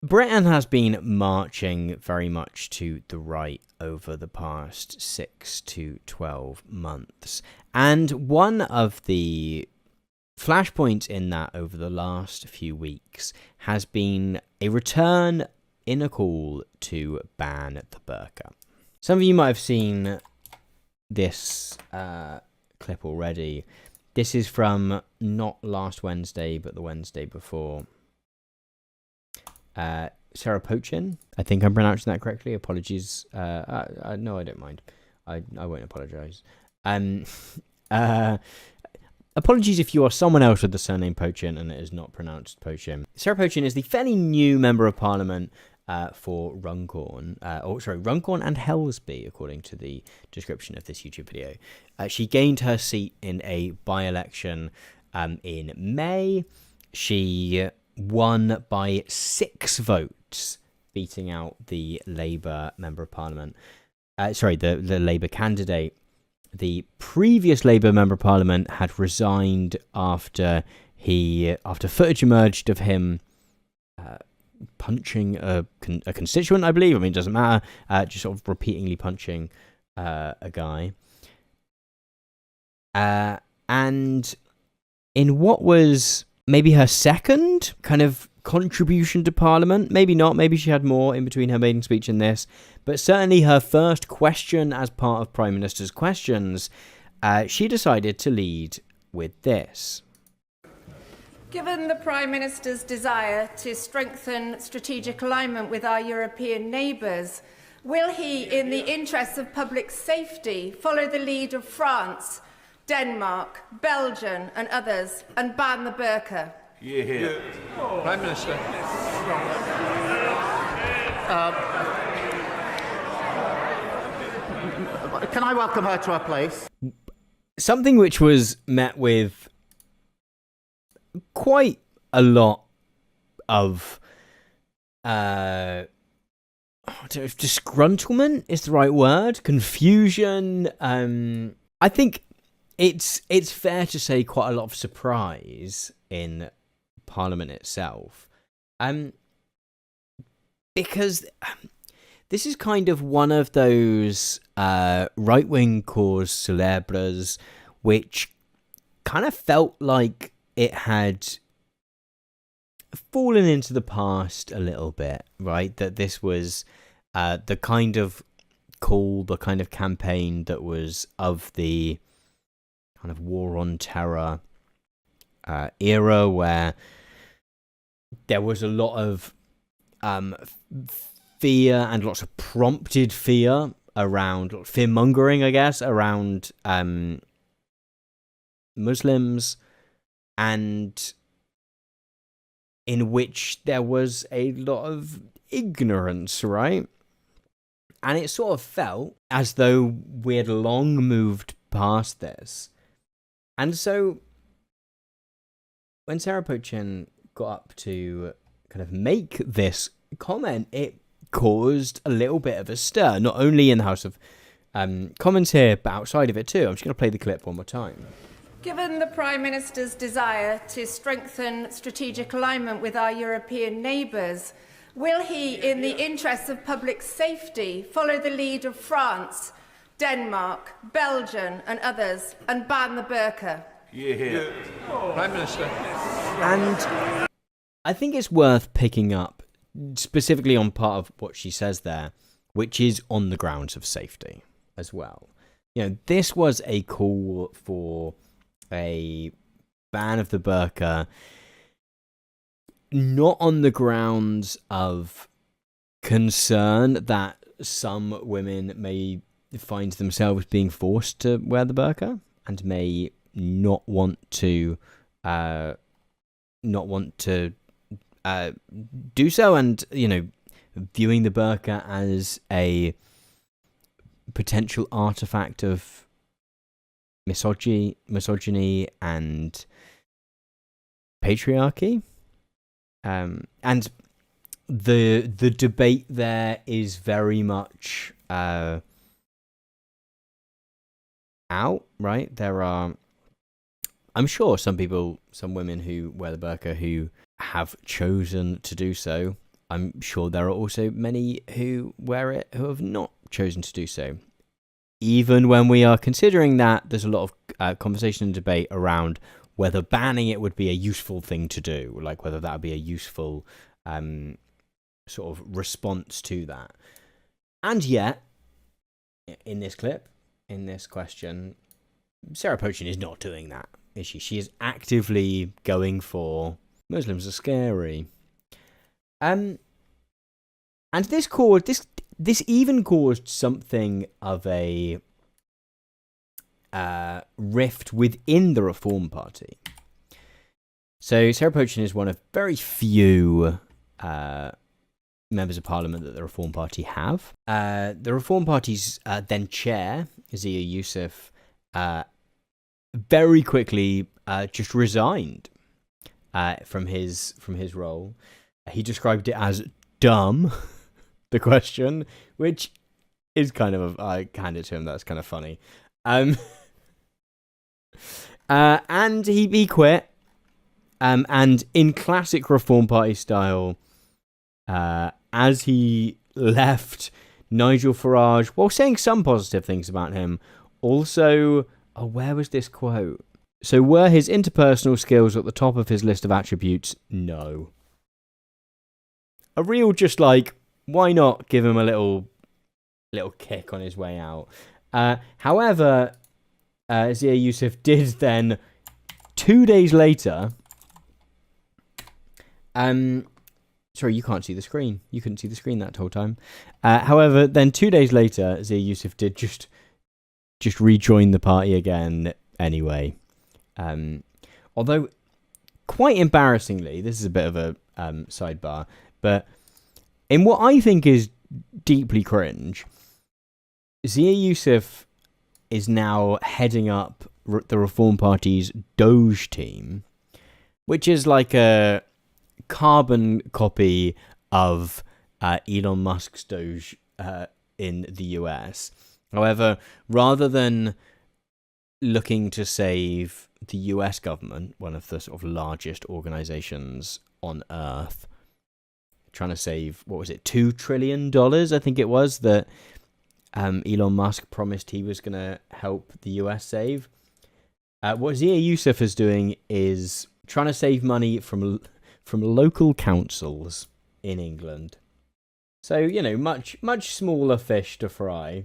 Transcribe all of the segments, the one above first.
Britain has been marching very much to the right over the past 6 to 12 months. And one of the flashpoints in that over the last few weeks has been a return in a call to ban the burqa. Some of you might have seen this clip already. This is from not last Wednesday, but the Wednesday before. Sarah Pochin, I think I'm pronouncing that correctly. Apologies. No, I don't mind. I won't apologize. Apologies if you are someone else with the surname Pochin and it is not pronounced Pochin. Sarah Pochin is the fairly new member of parliament for Runcorn, Runcorn and Helsby, according to the description of this YouTube video. She gained her seat in a by-election in May. She won by 6 votes, beating out the Labour member of parliament. The Labour candidate. The previous Labour member of parliament had resigned after footage emerged of him punching a constituent, I believe. I mean, it doesn't matter. Just sort of repeatedly punching a guy. And in what was maybe her second kind of contribution to Parliament, maybe not, maybe she had more in between her maiden speech and this, but certainly her first question as part of Prime Minister's questions, she decided to lead with this. Given the Prime Minister's desire to strengthen strategic alignment with our European neighbours, will he, in the interests of public safety, follow the lead of France, Denmark, Belgium and others and ban the burqa? Yeah. Prime Minister. Can I welcome her to her place? Something which was met with quite a lot of disgruntlement is the right word, confusion. I think it's fair to say quite a lot of surprise in Parliament itself, because this is kind of one of those right-wing cause célèbres which kind of felt like it had fallen into the past a little bit, right? That this was the kind of call, the kind of campaign that was of the kind of war on terror era, where there was a lot of fear and lots of prompted fear around, fear-mongering, I guess, around Muslims, and in which there was a lot of ignorance, right? And it sort of felt as though we had long moved past this. And so when Sarah Pochin got up to kind of make this comment, it caused a little bit of a stir, not only in the House of Commons here, but outside of it too. I'm just going to play the clip one more time. Given the Prime Minister's desire to strengthen strategic alignment with our European neighbours, will he, in the interests of public safety, follow the lead of France, Denmark, Belgium and others and ban the burqa? Yeah. Prime Minister. And I think it's worth picking up specifically on part of what she says there, which is on the grounds of safety as well. You know, this was a call for a ban of the burqa, not on the grounds of concern that some women may find themselves being forced to wear the burqa and may not want to do so, and, you know, viewing the burqa as a potential artifact of misogyny and patriarchy. And the debate there is very much out, right? There are, I'm sure, some women who wear the burqa who have chosen to do so I'm sure there are also many who wear it who have not chosen to do so. Even when we are considering that, there's a lot of conversation and debate around whether banning it would be a useful thing to do, like whether that would be a useful sort of response to that. And yet, in this clip, in this question, Sarah Pochin is not doing that, is she? She is actively going for Muslims are scary. And this even caused something of a rift within the Reform Party. So Sarah Pochin is one of very few members of Parliament that the Reform Party have. The Reform Party's then chair, Zia Youssef, very quickly just resigned from his role. He described it as dumb, the question, which is kind of I hand it to him. That's kind of funny. And he quit. And in classic Reform Party style, as he left, Nigel Farage, while saying some positive things about him, also, where was this quote? So were his interpersonal skills at the top of his list of attributes? No. A real just like, why not give him a little kick on his way out? However, Zia Youssef did then, 2 days later... sorry, you can't see the screen. You couldn't see the screen that whole time. However, then 2 days later, Zia Youssef did just rejoin the party again anyway. Although, quite embarrassingly, this is a bit of a sidebar, but in what I think is deeply cringe, Zia Youssef is now heading up the Reform Party's Doge team, which is like a carbon copy of Elon Musk's Doge in the US. However, rather than looking to save the US government, one of the sort of largest organizations on Earth, trying to save, what was it, $2 trillion, I think it was, that Elon Musk promised he was going to help the US save. What Zia Youssef is doing is trying to save money from local councils in England. So, you know, much smaller fish to fry.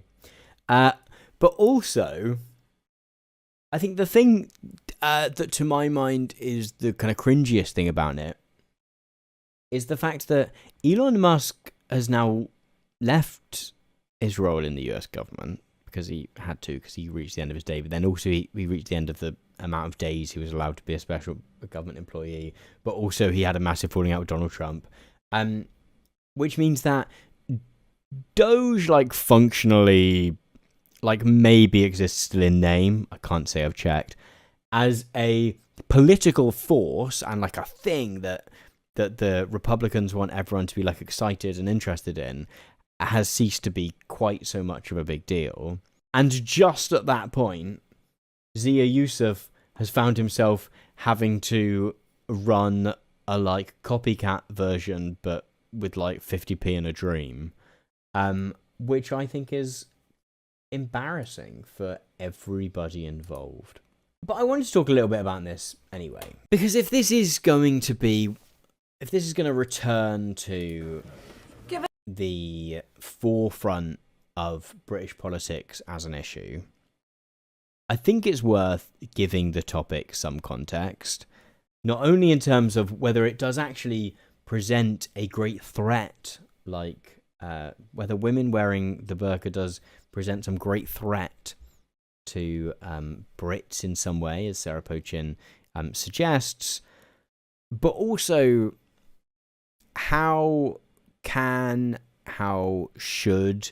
But also, I think the thing that to my mind is the kind of cringiest thing about it is the fact that Elon Musk has now left his role in the US government because he had to, because he reached the end of his day, but then also he reached the end of the amount of days he was allowed to be a special government employee, but also he had a massive falling out with Donald Trump, which means that Doge, like, functionally, like, maybe exists still in name, I can't say I've checked, as a political force and like a thing that the Republicans want everyone to be like excited and interested in, has ceased to be quite so much of a big deal. And just at that point, Zia Youssef has found himself having to run a like copycat version, but with like 50p in a dream, which I think is embarrassing for everybody involved. But I wanted to talk a little bit about this anyway, because if this is going to return to the forefront of British politics as an issue, I think it's worth giving the topic some context, not only in terms of whether it does actually present a great threat, like whether women wearing the burqa does present some great threat to Brits in some way, as Sarah Pochin suggests, but also how should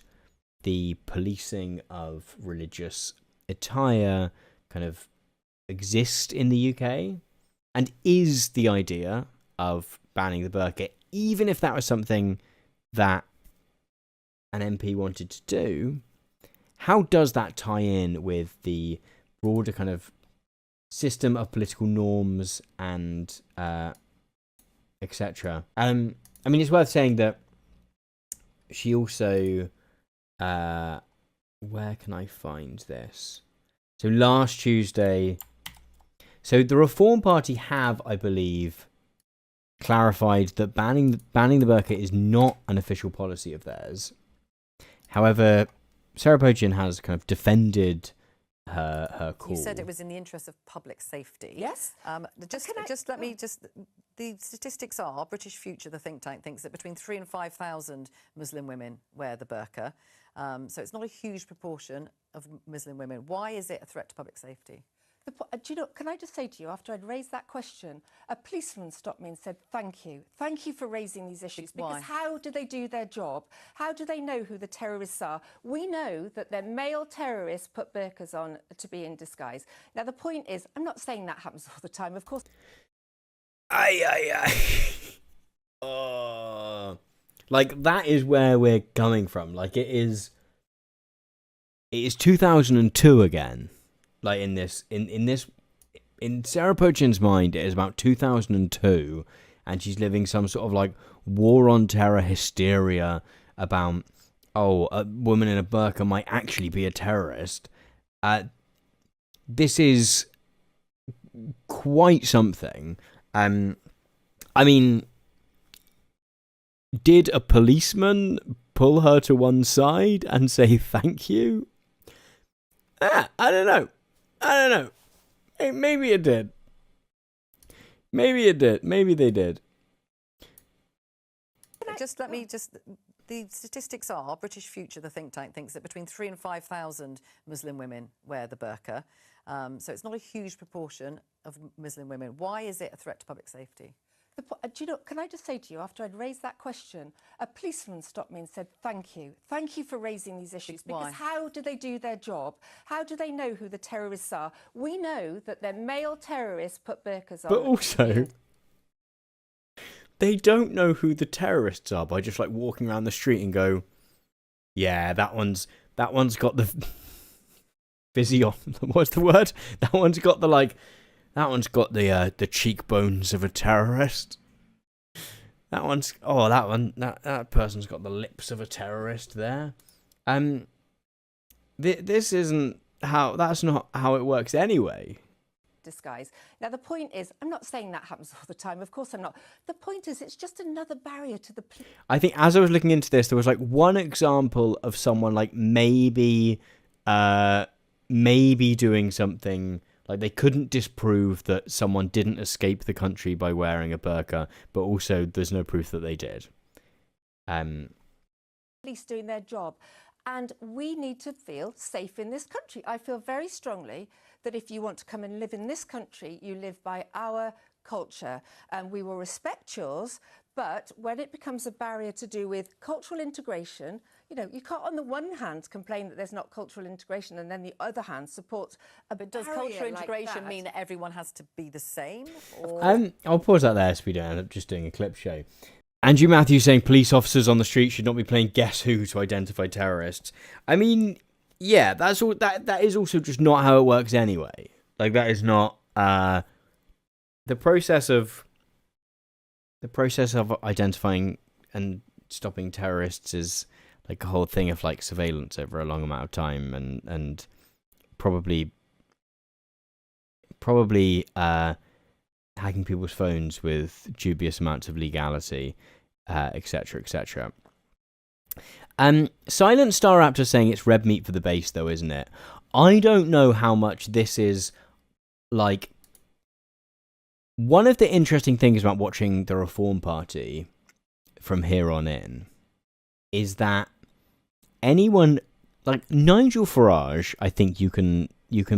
the policing of religious attire kind of exist in the UK? And is the idea of banning the burqa, even if that was something that an MP wanted to do, how does that tie in with the broader kind of system of political norms and etc.? I mean, it's worth saying that she also, where can I find this? So last Tuesday, so the Reform Party have, I believe, clarified that banning the burqa is not an official policy of theirs. However, Sarah Pochin has kind of defended her call. You said it was in the interest of public safety. Yes. The statistics are, British Future, the think tank, thinks that between 3,000 and 5,000 Muslim women wear the burqa. So it's not a huge proportion of Muslim women. Why is it a threat to public safety? Do you know, can I just say to you, after I'd raised that question, a policeman stopped me and said, thank you. Thank you for raising these issues. Because Why? how do they do their job? How do they know who the terrorists are? We know that they're male terrorists put burqas on to be in disguise. Now, the point is, I'm not saying that happens all the time, of course. Oh. Like, that is where we're coming from. Like, it is 2002 again. Like, in Sarah Pochin's mind, it is about 2002, and she's living some sort of like war on terror hysteria about, a woman in a burqa might actually be a terrorist. This is quite something. I mean, did a policeman pull her to one side and say thank you? I don't know. Maybe it did. Maybe they did. The statistics are, British Future, the think tank, thinks that between 3,000 and 5,000 Muslim women wear the burqa. So it's not a huge proportion of Muslim women. Why is it a threat to public safety? Do you know, can I just say to you, after I'd raised that question, a policeman stopped me and said, thank you. Thank you for raising these issues. Because Why? how do they do their job? How do they know who the terrorists are? We know that they're male terrorists put burqas on. But also, they don't know who the terrorists are by just like walking around the street and go, yeah, that one's got the what's the word? That one's got the cheekbones of a terrorist. That person's got the lips of a terrorist there. That's not how it works anyway. Disguise. Now, the point is, I'm not saying that happens all the time. Of course I'm not. The point is, it's just another barrier to the... I think as I was looking into this, there was like one example of someone like maybe doing something... Like, they couldn't disprove that someone didn't escape the country by wearing a burqa, but also there's no proof that they did. Police doing their job. And we need to feel safe in this country. I feel very strongly that if you want to come and live in this country, you live by our culture. And we will respect yours. But when it becomes a barrier to do with cultural integration, you know, you can't on the one hand complain that there's not cultural integration and then the other hand support a But does barrier cultural like integration that. mean that everyone has to be the same? Or... I'll pause that there so we don't end up just doing a clip show. Andrew Matthews saying police officers on the street should not be playing Guess Who to identify terrorists. I mean, yeah, that's all. That is also just not how it works anyway. Like, that is not the process of identifying and stopping terrorists is like a whole thing of like surveillance over a long amount of time and probably hacking people's phones with dubious amounts of legality, etc., etc. Silent Star Raptor saying it's red meat for the base, though, isn't it? I don't know how much this is like. One of the interesting things about watching the Reform Party from here on in is that anyone like Nigel Farage, I think you can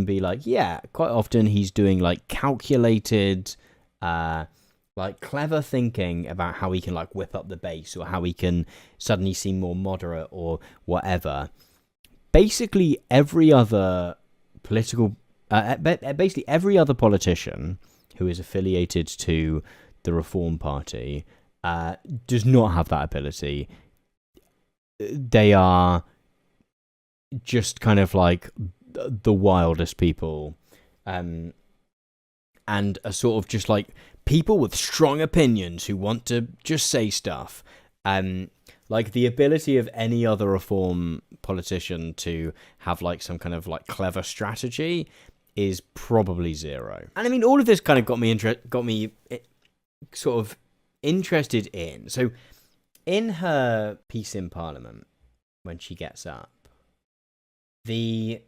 be like, yeah, quite often he's doing like calculated, like clever thinking about how he can like whip up the base or how he can suddenly seem more moderate or whatever. Basically, every other politician who is affiliated to the Reform Party does not have that ability. They are just kind of like the wildest people, and are sort of just like people with strong opinions who want to just say stuff. Like the ability of any other reform politician to have like some kind of like clever strategy is probably zero. And I mean, all of this kind of got me sort of interested in. So in her piece in Parliament, when she gets up, the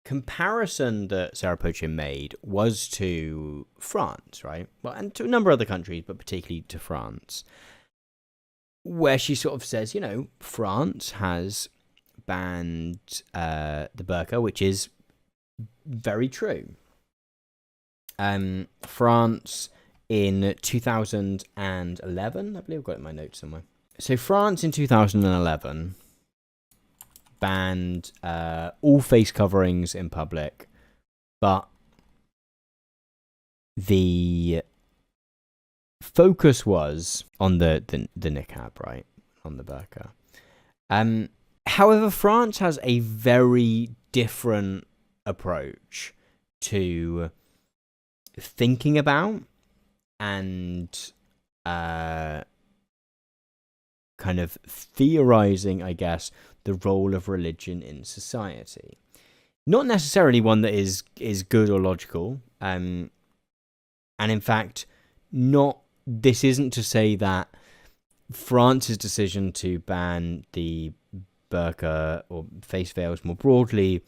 comparison that Sarah Pochin made was to France, right? Well, and to a number of other countries, but particularly to France, where she sort of says, you know, France has banned the burqa, which is very true. France in 2011, I believe I've got it in my notes somewhere. So France in 2011 banned all face coverings in public, but the focus was on the niqab, right? On the burqa. However, France has a very different approach to thinking about and kind of theorizing, I guess, the role of religion in society. Not necessarily one that is good or logical, and in fact, this isn't to say that France's decision to ban the burqa or face veils more broadly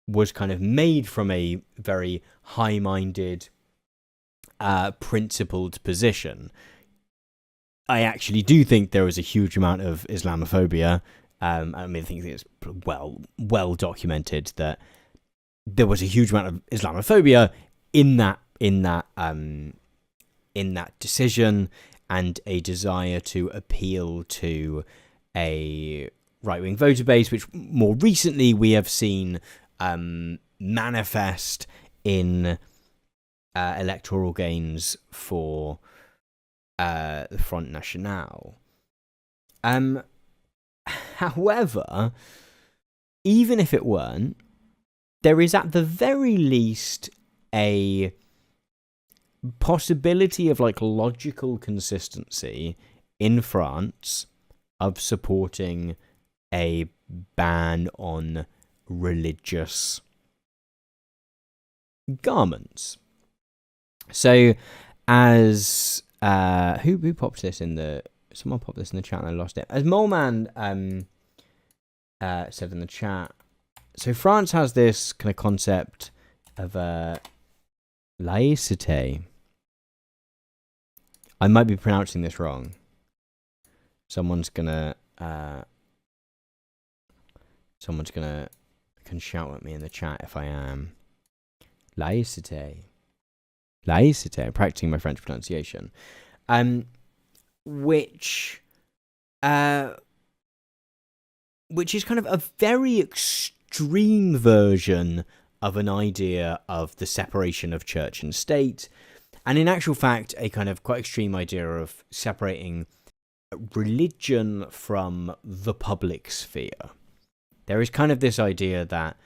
was kind of made from a very high-minded, principled position. I actually do think there was a huge amount of Islamophobia. I mean, I think it's well documented that there was a huge amount of Islamophobia in that decision, and a desire to appeal to a right-wing voter base, which more recently we have seen manifest in electoral gains for the Front National. However, even if it weren't, there is at the very least a possibility of like logical consistency in France of supporting a ban on religious garments. So, as who popped this in the? Someone popped this in the chat and I lost it. As Moleman said in the chat, so France has this kind of concept of laïcité. I might be pronouncing this wrong. Someone's gonna can shout at me in the chat if I am. Laïcité. I'm practicing my French pronunciation. Which is kind of a very extreme version of an idea of the separation of church and state, and in actual fact, a kind of quite extreme idea of separating religion from the public sphere. There is kind of this idea that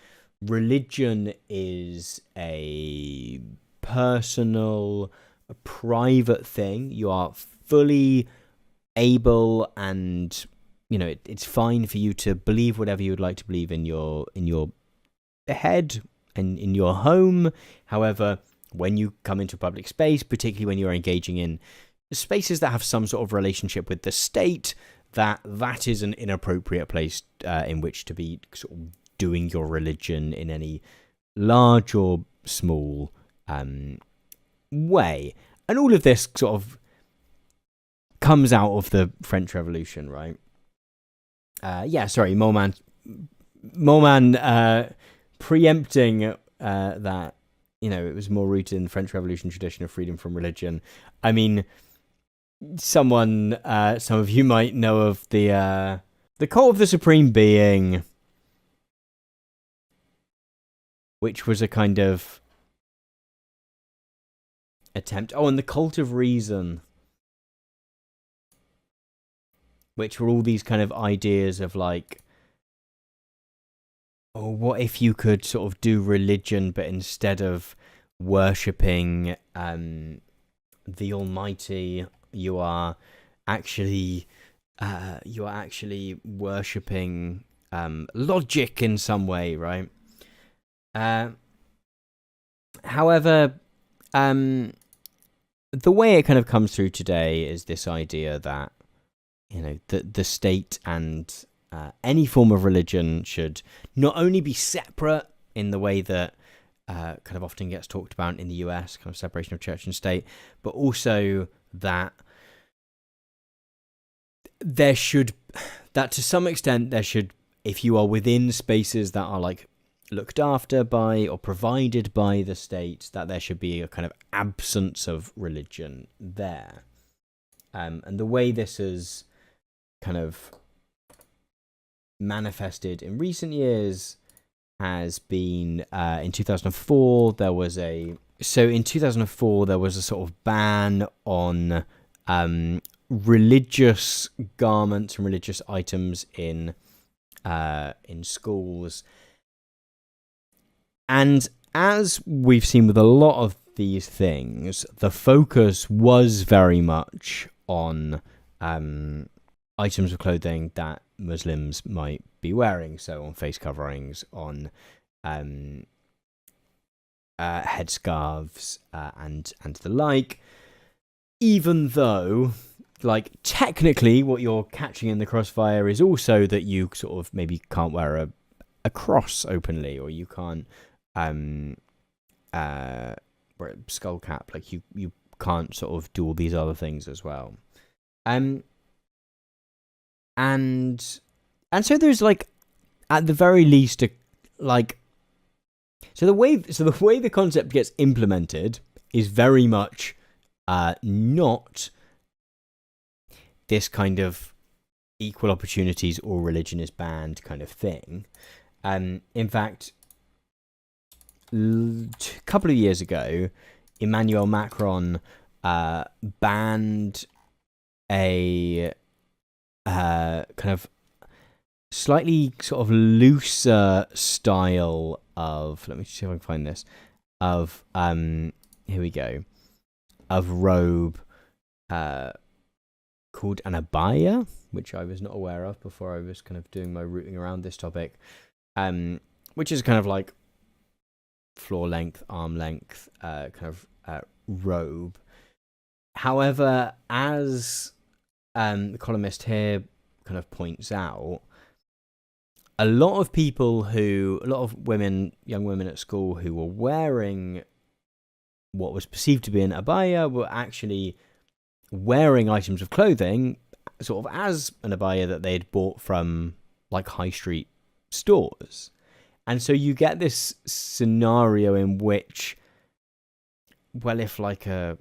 religion is a personal, a private thing. You are fully able, and you know it's fine for you to believe whatever you would like to believe in your head and in your home. However, when you come into a public space, particularly when you're engaging in spaces that have some sort of relationship with the state, that is an inappropriate place in which to be sort of doing your religion in any large or small way. And all of this sort of comes out of the French Revolution, right? Moleman preempting that, you know, it was more rooted in the French Revolution tradition of freedom from religion. I mean, some of you might know of the cult of the Supreme Being, which was a kind of attempt. Oh, and the cult of reason, which were all these kind of ideas of like, oh, what if you could sort of do religion, but instead of worshipping the Almighty. You are actually worshipping logic in some way, right? However, the way it kind of comes through today is this idea that, the state and any form of religion should not only be separate in the way that kind of often gets talked about in the US, kind of separation of church and state, but also that to some extent there should, if you are within spaces that are like looked after by or provided by the state, that there should be a kind of absence of religion there. And the way this is kind of manifested in recent years has been in 2004 there was a sort of ban on religious garments and religious items in schools. And as we've seen with a lot of these things, the focus was very much on items of clothing that Muslims might be wearing, so on face coverings, on headscarves, and the like. Even though, like, technically what you're catching in the crossfire is also that you sort of maybe can't wear a cross openly, or you can't wear a skull cap. Like, you can't sort of do all these other things as well. And so there's, like, at the very least, so the way the concept gets implemented is very much not this kind of equal opportunities or religion is banned kind of thing. In fact, a couple of years ago, Emmanuel Macron banned a kind of slightly sort of looser style of, let me see if I can find this, of here we go, of robe called an abaya, which I was not aware of before I was kind of doing my rooting around this topic, which is kind of like floor length, arm length kind of robe. However, as the columnist here kind of points out, a lot of women, young women at school who were wearing what was perceived to be an abaya were actually wearing items of clothing sort of as an abaya that they had bought from like high street stores. And so you get this scenario in which, well, if like a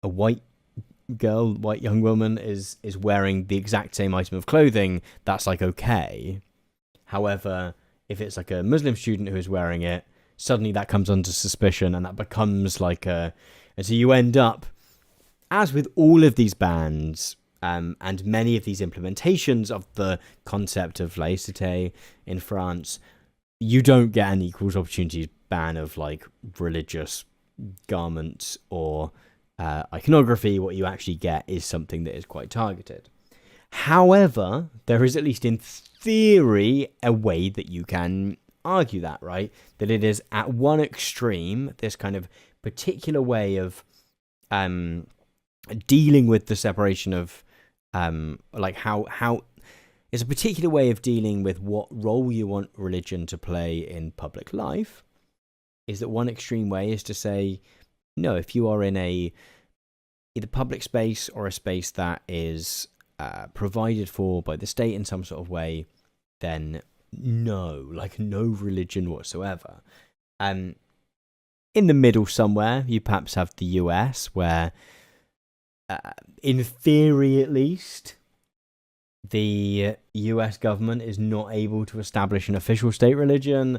white young woman is wearing the exact same item of clothing, that's like okay. However, if it's like a Muslim student who is wearing it, suddenly that comes under suspicion, and that becomes like and so you end up, as with all of these bans, and many of these implementations of the concept of laïcité in France, you don't get an equal opportunities ban of like religious garments or iconography. What you actually get is something that is quite targeted. However, there is, at least in theory, a way that you can argue that, right? That it is at one extreme, this kind of particular way of dealing with the separation of like how it's a particular way of dealing with what role you want religion to play in public life. Is that one extreme way is to say, no, if you are in either public space or a space that is provided for by the state in some sort of way, then no religion whatsoever. In the middle somewhere, you perhaps have the US, where in theory at least, the US government is not able to establish an official state religion.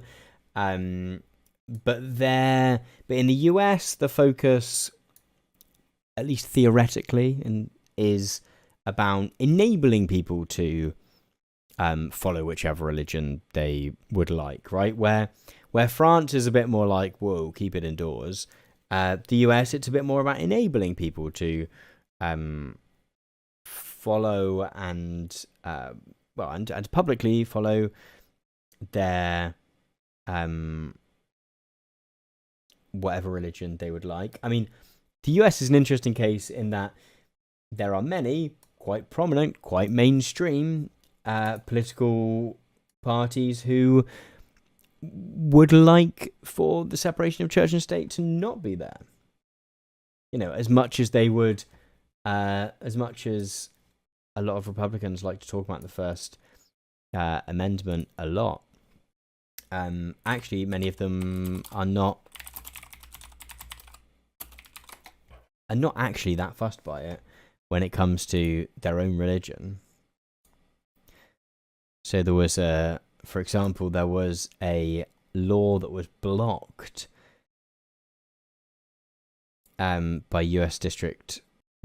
But in the US, the focus, at least theoretically, is about enabling people to follow whichever religion they would like, right? Where France is a bit more like, whoa, keep it indoors. The US, it's a bit more about enabling people to follow and publicly follow their whatever religion they would like. I mean, the US is an interesting case in that there are many quite prominent, quite mainstream political parties who would like for the separation of church and state to not be there. You know, as much as they would, as much as a lot of Republicans like to talk about the First Amendment a lot, actually many of them are not actually that fussed by it when it comes to their own religion. So there was for example, there was a law that was blocked by US District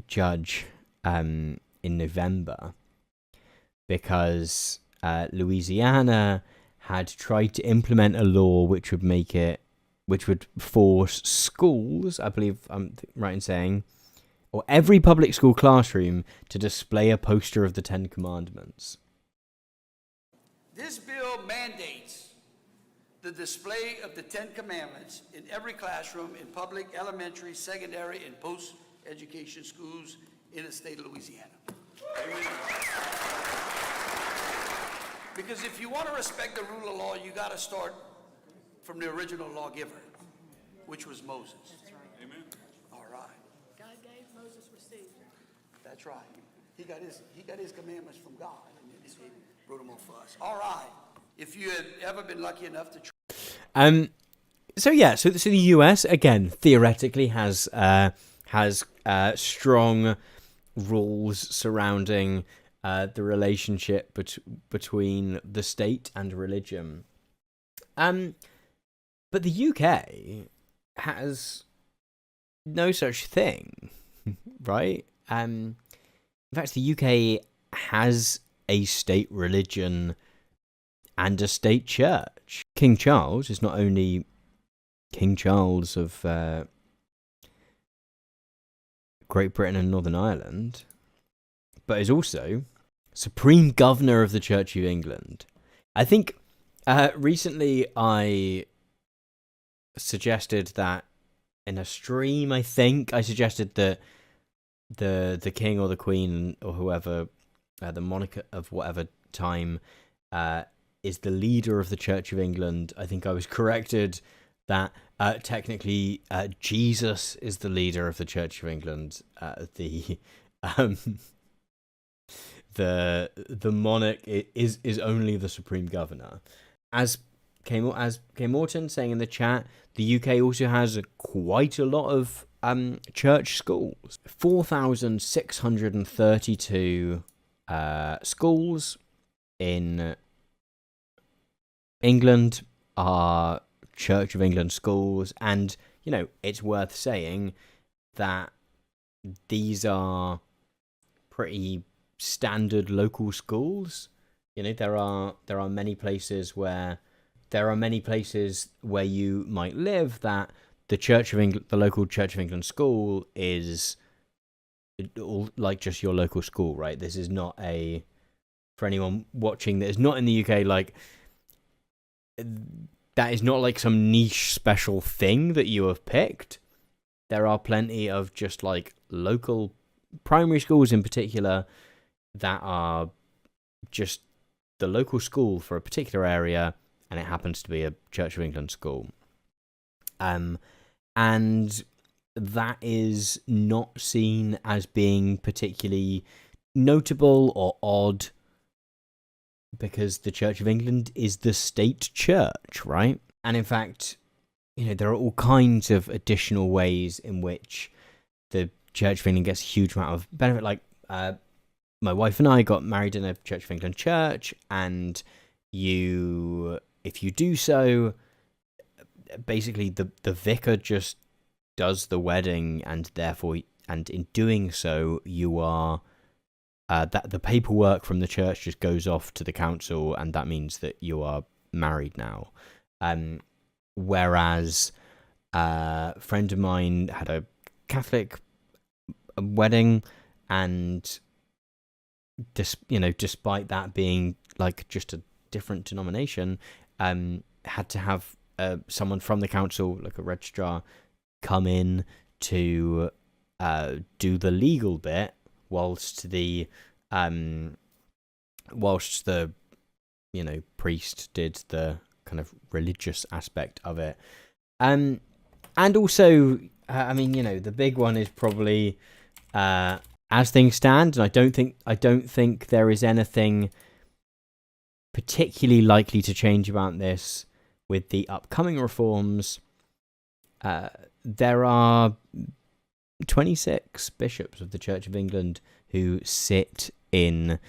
Judge in November because Louisiana had tried to implement a law which would force schools, I believe I'm right in saying, or every public school classroom to display a poster of the Ten Commandments. This bill mandates the display of the Ten Commandments in every classroom in public, elementary, secondary, and post-education schools in the state of Louisiana. Because if you want to respect the rule of law, you got to start from the original lawgiver, which was Moses. That's right. Amen. All right. God gave, Moses received. That's right. He got his commandments from God, and then he wrote them on for us. All right. If you had ever been lucky enough to So the US again theoretically has strong rules surrounding the relationship between the state and religion. But the UK has no such thing, right? In fact, the UK has a state religion and a state church. King Charles is not only King Charles of Great Britain and Northern Ireland, but is also Supreme Governor of the Church of England. I think recently I suggested that in a stream, I suggested that the king or the queen or whoever, the monarch of whatever time, is the leader of the Church of England. I think I was corrected that technically Jesus is the leader of the Church of England. The monarch is only the supreme governor. As Kay Morton saying in the chat, the UK also has quite a lot of church schools. 4,632 schools in England are Church of England schools, and you know it's worth saying that these are pretty standard local schools. You know, there are many places where you might live that the Church of England, the local Church of England school is like just your local school, right? This is not for anyone watching that is not in the UK, like that is not like some niche special thing that you have picked. There are plenty of just like local primary schools in particular that are just the local school for a particular area, and it happens to be a Church of England school. And that is not seen as being particularly notable or odd because the Church of England is the state church, right? And in fact, you know, there are all kinds of additional ways in which the Church of England gets a huge amount of benefit. Like, my wife and I got married in a Church of England church, and if you do so, basically the vicar just does the wedding, and in doing so, you are that the paperwork from the church just goes off to the council, and that means that you are married now. Whereas a friend of mine had a Catholic wedding, and despite that being like just a different denomination, had to have someone from the council, like a registrar, come in to do the legal bit, whilst the priest did the kind of religious aspect of it. And also, the big one is probably as things stand, and I don't think there is anything particularly likely to change about this with the upcoming reforms. There are 26 bishops of the Church of England who sit in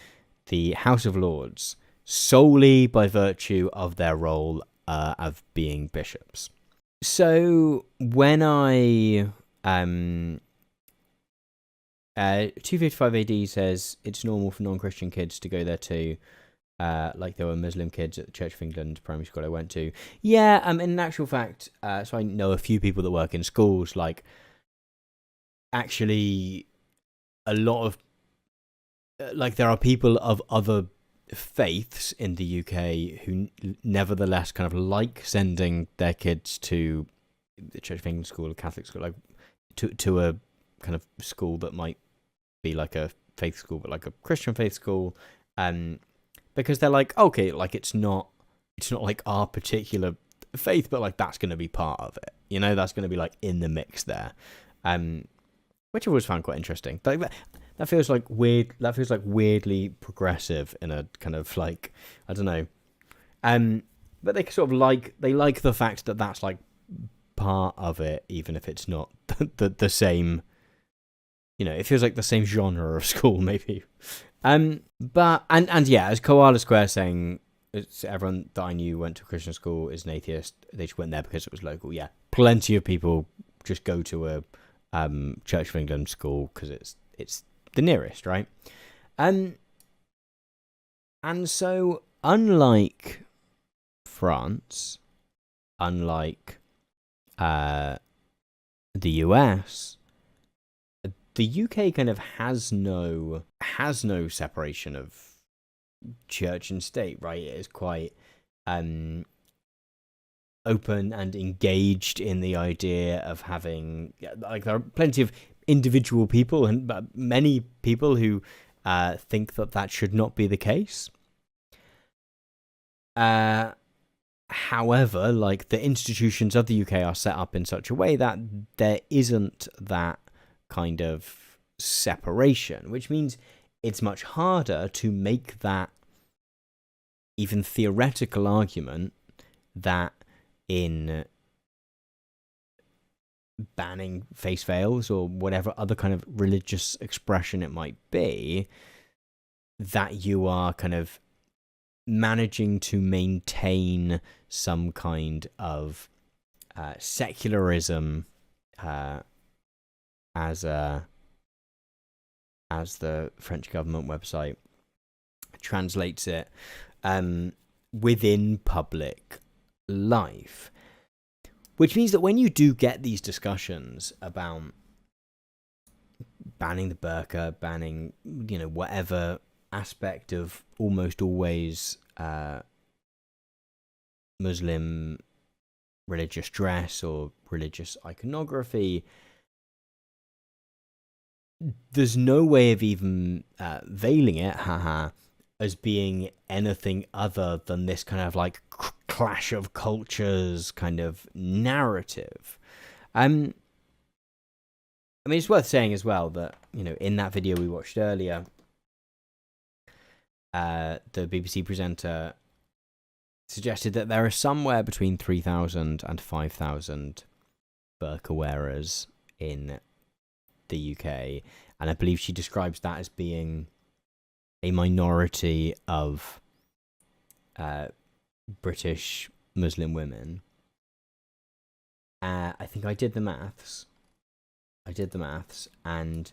the House of Lords solely by virtue of their role of being bishops. So when 255 AD says it's normal for non-Christian kids to go there too, like there were Muslim kids at the Church of England primary school I went to. Yeah, in actual fact, so I know a few people that work in schools, like, actually a lot of, like, there are people of other faiths in the UK who nevertheless kind of like sending their kids to the Church of England school, a Catholic school, like to a kind of school that might be like a faith school, but like a Christian faith school, because they're like, okay, like it's not like our particular faith, but like that's going to be part of it, that's going to be like in the mix there, which I've always found quite interesting. Like that feels like weird. That feels like weirdly progressive in a kind of like, I don't know, but they sort of like the fact that that's like part of it, even if it's not the same. It feels like the same genre of school, maybe. But yeah, as Koala Square saying, it's everyone that I knew went to a Christian school is an atheist. They just went there because it was local. Yeah, plenty of people just go to a Church of England school because it's the nearest, right? And so, unlike France, unlike the US, the UK kind of has no separation of church and state, right? It is quite open and engaged in the idea of having, like, there are plenty of individual people and many people who think that should not be the case. However, like, the institutions of the UK are set up in such a way that there isn't that kind of separation, which means it's much harder to make that even theoretical argument that in banning face veils or whatever other kind of religious expression it might be, that you are kind of managing to maintain some kind of secularism, as the French government website translates it, within public life. Which means that when you do get these discussions about banning the burqa, banning, whatever aspect of almost always Muslim religious dress or religious iconography, there's no way of even veiling it, as being anything other than this kind of like clash of cultures kind of narrative. It's worth saying as well that, in that video we watched earlier, the BBC presenter suggested that there are somewhere between 3,000 and 5,000 burqa wearers in the UK, and I believe she describes that as being a minority of British Muslim women. I think I did the maths, and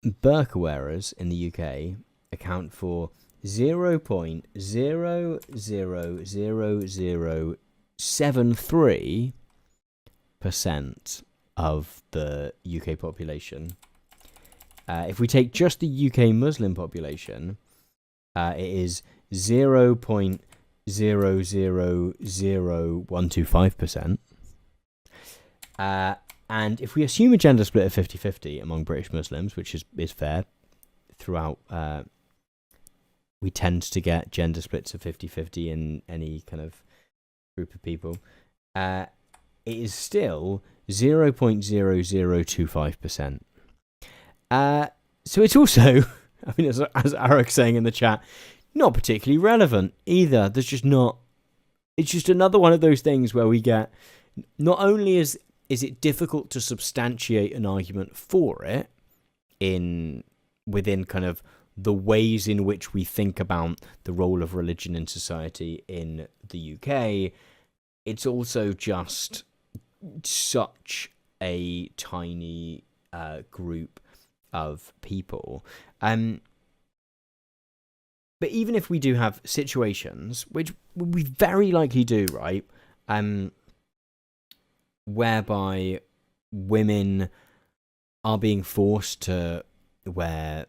burqa wearers in the UK account for 0.00006% 0.73% of the UK population. If we take just the UK Muslim population, it is 0.000125%. And if we assume a gender split of 50-50 among British Muslims, which is fair throughout, we tend to get gender splits of 50-50 in any kind of group of people, it is still 0.0025%. So it's also, I mean, as Eric's saying in the chat, not particularly relevant either. There's just not, it's just another one of those things where we get, not only is it difficult to substantiate an argument for it within kind of the ways in which we think about the role of religion in society in the UK, it's also just such a tiny group of people. But even if we do have situations, which we very likely do, right, whereby women are being forced to wear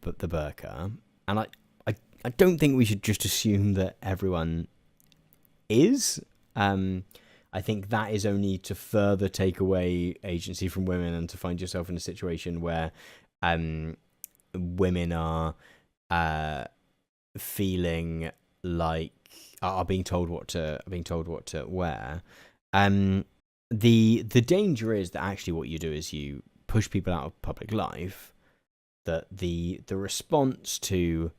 the burqa, and I don't think we should just assume that everyone is. I think that is only to further take away agency from women and to find yourself in a situation where women are feeling like are being told what to wear. The danger is that actually what you do is you push people out of public life. That the response to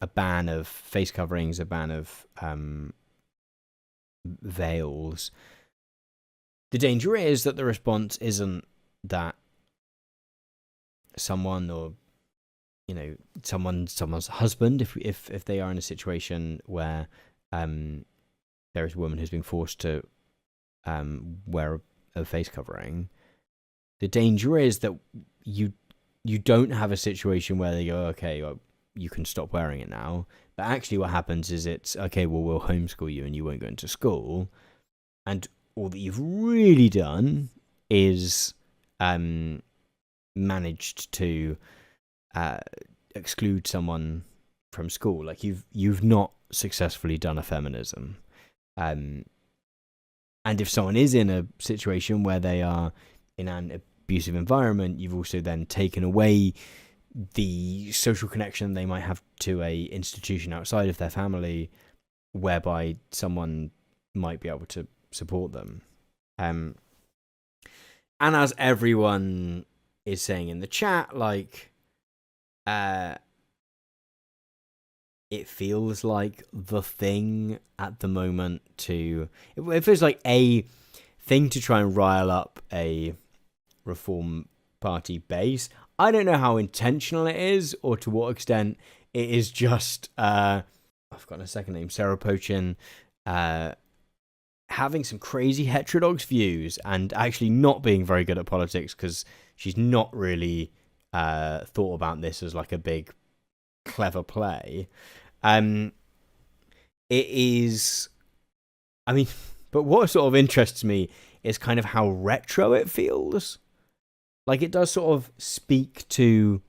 a ban of face coverings, a ban of veils, the danger is that the response isn't that someone, or someone's husband, if they are in a situation where there is a woman who's being forced to wear a face covering, the danger is that you don't have a situation where they go, okay, well, you can stop wearing it now. But actually what happens is it's, okay, well, we'll homeschool you and you won't go into school. And all that you've really done is managed to exclude someone from school. Like you've not successfully done a feminism. And if someone is in a situation where they are in an abusive environment, you've also then taken away the social connection they might have to a institution outside of their family, whereby someone might be able to support them. And as everyone is saying in the chat, like, it feels like the thing at the moment it feels like a thing to try and rile up a Reform Party base. I don't know how intentional it is or to what extent it is just, I've forgotten a second name, Sarah Pochin, having some crazy heterodox views and actually not being very good at politics because she's not really thought about this as like a big, clever play. It is, I mean, but what sort of interests me is kind of how retro it feels. Like it does sort of speak to,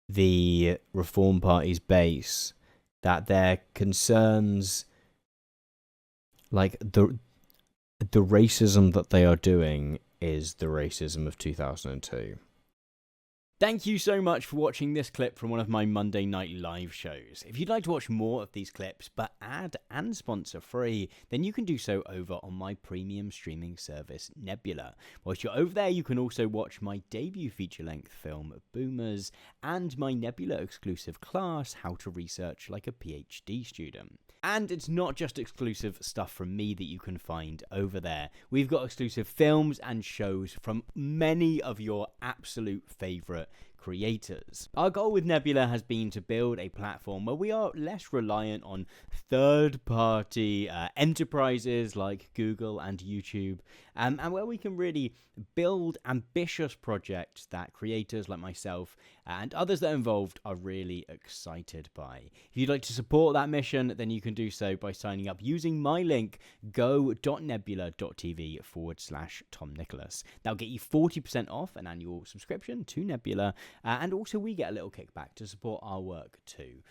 the Reform Party's base, that their concerns, like the racism that they are doing is the racism of 2002. Thank you so much for watching this clip from one of my Monday night live shows. If you'd like to watch more of these clips, but ad and sponsor free, then you can do so over on my premium streaming service, Nebula. Whilst you're over there, you can also watch my debut feature-length film, Boomers, and my Nebula exclusive class, How to Research Like a PhD Student. And it's not just exclusive stuff from me that you can find over there. We've got exclusive films and shows from many of your absolute favourite creators. Our goal with Nebula has been to build a platform where we are less reliant on third-party enterprises like Google and YouTube, and where we can really build ambitious projects that creators like myself and others that are involved are really excited by. If you'd like to support that mission, then you can do so by signing up using my link, go.nebula.tv/Tom Nicholas. That'll get you 40% off an annual subscription to Nebula, and also we get a little kickback to support our work too.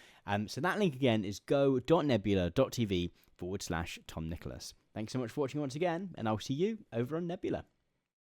So that link again is go.nebula.tv/Tom Nicholas. Thanks so much for watching once again, and I'll see you over on Nebula.